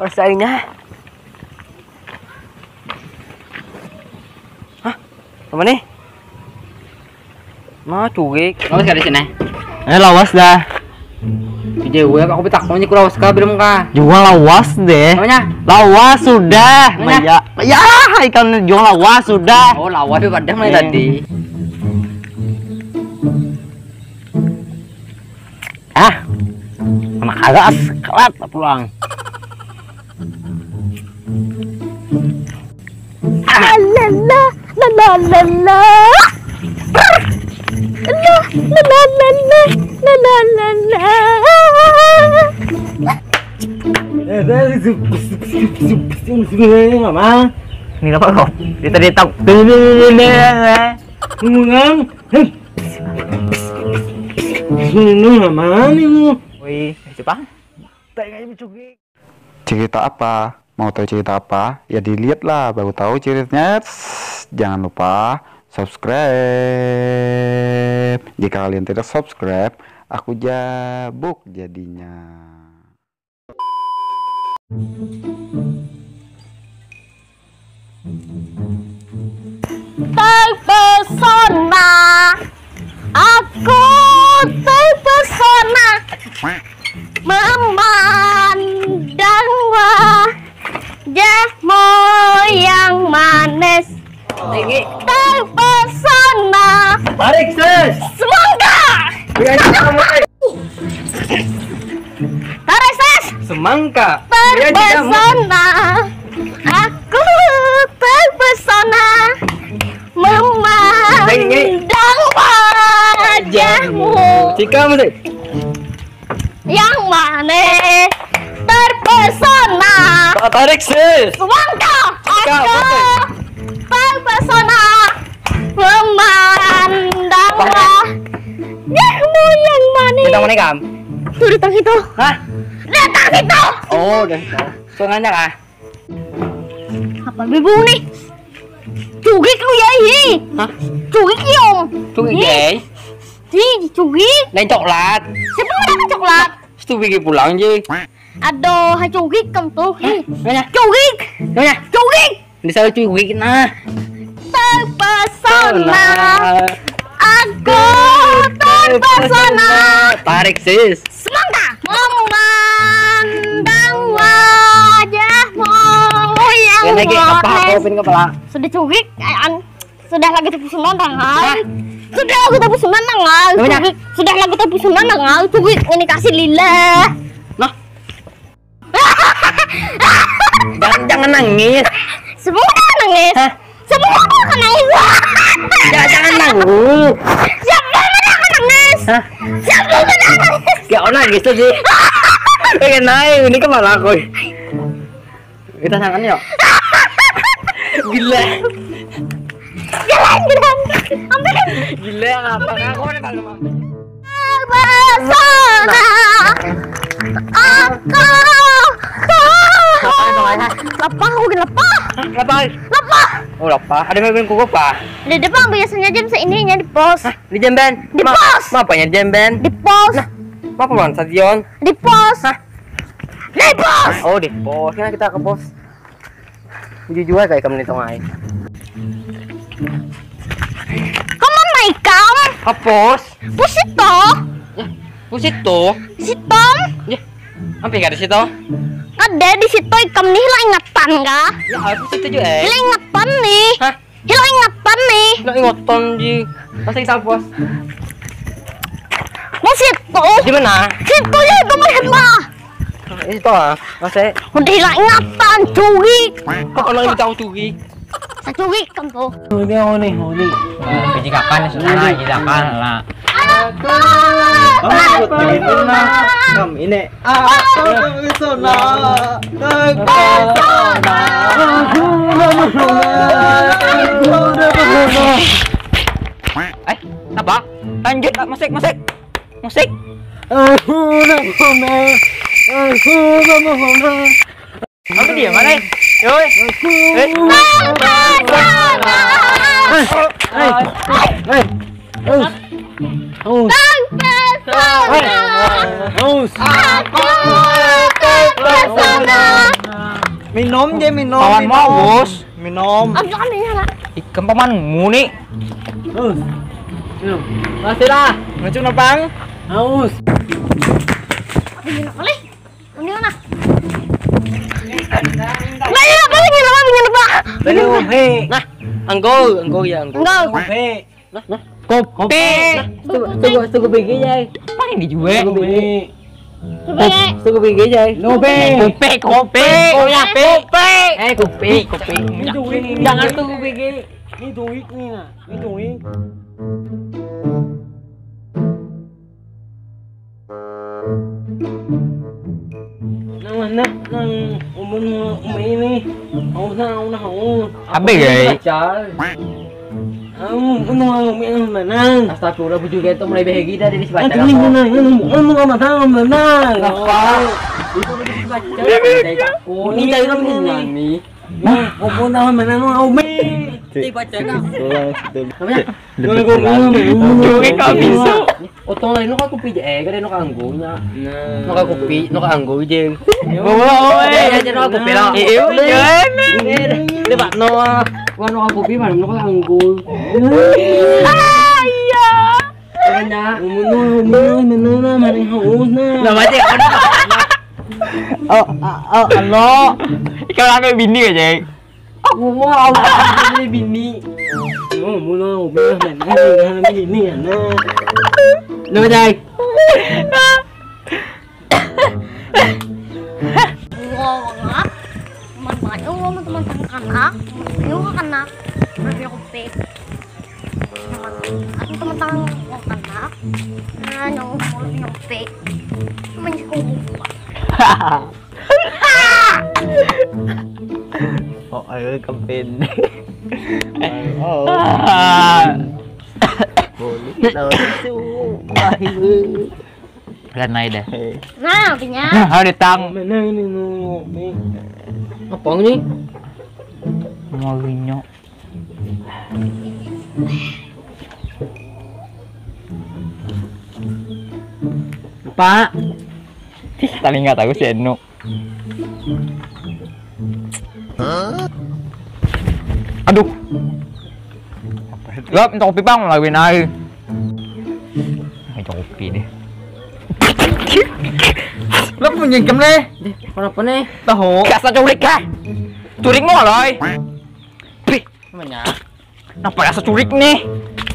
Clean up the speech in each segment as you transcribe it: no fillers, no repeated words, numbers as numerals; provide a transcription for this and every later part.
Rasanya. Hah? Apa nih? Nah, cuy. Lawas ka di sini. Lawas dah. Ije gue aku petak mau nyiku lawas ka belum ka? Jual lawas deh. Namanya? Lawas sudah. Namanya? Ya, ikan jual lawas sudah. Oh, lawas itu padahal main tadi. Anak agas kelat pulang. La la la la la la la Mama. Ini apa kok? Dita Wih, Jepang. Cerita apa? Mau tahu cerita apa? Ya dilihatlah baru tahu ceritanya. Jangan lupa subscribe. Jika kalian tidak subscribe, aku jabuk jadinya. terpesona, aku terpesona memandang wajahmu yang manis. Tinggi. Terpesona. Tarik, sis. Semoga. Tarik, sis. Semangka. Terpesona. Aku terpesona memandang wajahmu Cika musik. yang manis. Terpesona. Tarik, sis. Semangka. Cika, Aku terpesona memandang wajahmu yang manis. Kita mau nikam? Tuh datang itu. Hah? Datang itu. Oh, udah tahu. Sungannya kah? Apa bibu nih? Cugik lu ya ini. Hah? Cugik yung. Tunggu Nih. guys. Cugik. Lain coklat. Siapa udah ada coklat? Itu bikin pulang je. Aduh, hai cugik kamu tuh. Namanya? Cugik. Namanya? Cugik. Di sana cuy nah. Terpesona. Aku terpesona. Tarik sis. Semangka memandang wajahmu yang Yang lagi apa? manis. Kopin kepala. Sudah cugik, sudah lagi terpesona tangan. Sudah lagu terpesona tangan. Namanya? Cugik, sudah lagu terpesona tangan. Cugik ini kasih lila. Nah. Jangan nangis. Semua nangis. Hah? Semua akan nangis. Jangan nangis. Siapa yang akan nangis? Hah? Siapa yang akan nangis? Gak orang gitu sih. Pengen naik, ini kemana aku? Kita sangan yuk. Gila. Jalan. Ambilin. Gila apa? Aku udah tahu mama. Terpesona. Aku. Lepah, udah lepah. Lapar. Lepah. Oh lapar. Ada yang kuku apa? Di depan biasanya jam seininya di pos. Di Jamben. Di pos. Apanya di Jamben? Di pos. Mau keluar stadion? Di pos. Di pos. Oh di pos. Kan kita ke pos. Jujur kayak kamu nih tongai. Kamu naik kam? Ke pos. Pos itu. Pos itu. Sitom. Ya. Sampai nggak di situ? Ada di situ ikam nih hilang ingatan kah? Ya aku situ juga. Hilang ingatan nih. Hah? Hilang ingatan nih. Nggak ingoton di. Masih kita pos. Pos itu. Di mana? Situ ya itu melihatlah. Di situ ah. Masih. Udah hilang ingatan, cuy. Kok orang ini tahu tuh Saya cuy kan tuh. Ini aku nih, ini. Biji kapan saudara? Biji kapan lah. Kam ini. Terpesona. Apa? Lanjut musik. Musik. Apa dia mana? Yoi. Terpesona. Aku terpesona Minum je minum. Kawan minum. mau bos. Minum. Apa kan ini nak? Ikan pamanmu nih. Minum. Masih lah. Macam apa bang? Haus. Apa ini nak boleh? Ini mana? Nah, ya, apa lagi nama begini pak? Minum. Hei. Nah, anggo ya anggo. Enggak. Hei. Kopi. Tunggu pergi je. Apa ini juga? Sebagai Tunggu pergi je. Kopi. Oh ya, kopi. Jangan tunggu pergi. Ini duit ni nak. Ini duit. Nang umur ini. Abe guys. Astagfirullah bujuk itu mulai bahagia dari dibaca. Ini dari nyanyi. Otong lain ka kopi je, kada no kanggonya. Naka kopi, naka anggo je. Aja no kopi lah. Iyo, yan. Di ba no? Wano ka kopi man no kanggo. iya. Kanya, umuno maring haus na. Nama je, Ano? Ikaw lang may bini ka, Jay. Ako mo ako bini. Muna ubi na bini na. Nama Jay. Wow, ngak. Teman-teman, teman-teman kanak. Yung kanak. Berarti ako fake. At teman-teman yung kanak. Yung mulut yung fake. Teman ko. Oh, ayo campaign. Ganay deh. Nah, pinya. Nah, ditang. Mana ini no? Apa ni? Malinyo. Pak. Tali nggak tahu si Eno. Aduh. Gap, minta kopi bang, laguin aja. Minta kopi deh. Lo punya kem nih? Apa nih? Tahu. Gak usah curik kah? Curik mau loy. Pih, namanya. Kenapa gak usah curik nih?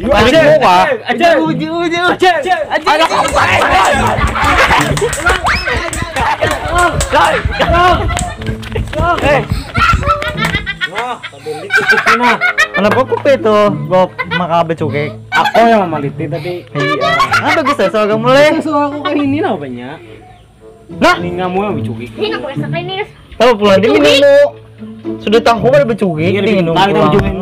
Curik mau kah? Aja, uji. Aja Ano ba kopi to? Gop makabe cukik. Ako yang mamaliti tadi. Iya. Ah bagus ya soal kamu le. Soal aku kayak ini lah banyak. Nah, ini kamu yang bicukik. Ini aku rasa ini. Tahu pulang di minum. Sudah tahu pada bicukik. Ini minum. Tahu bicukik.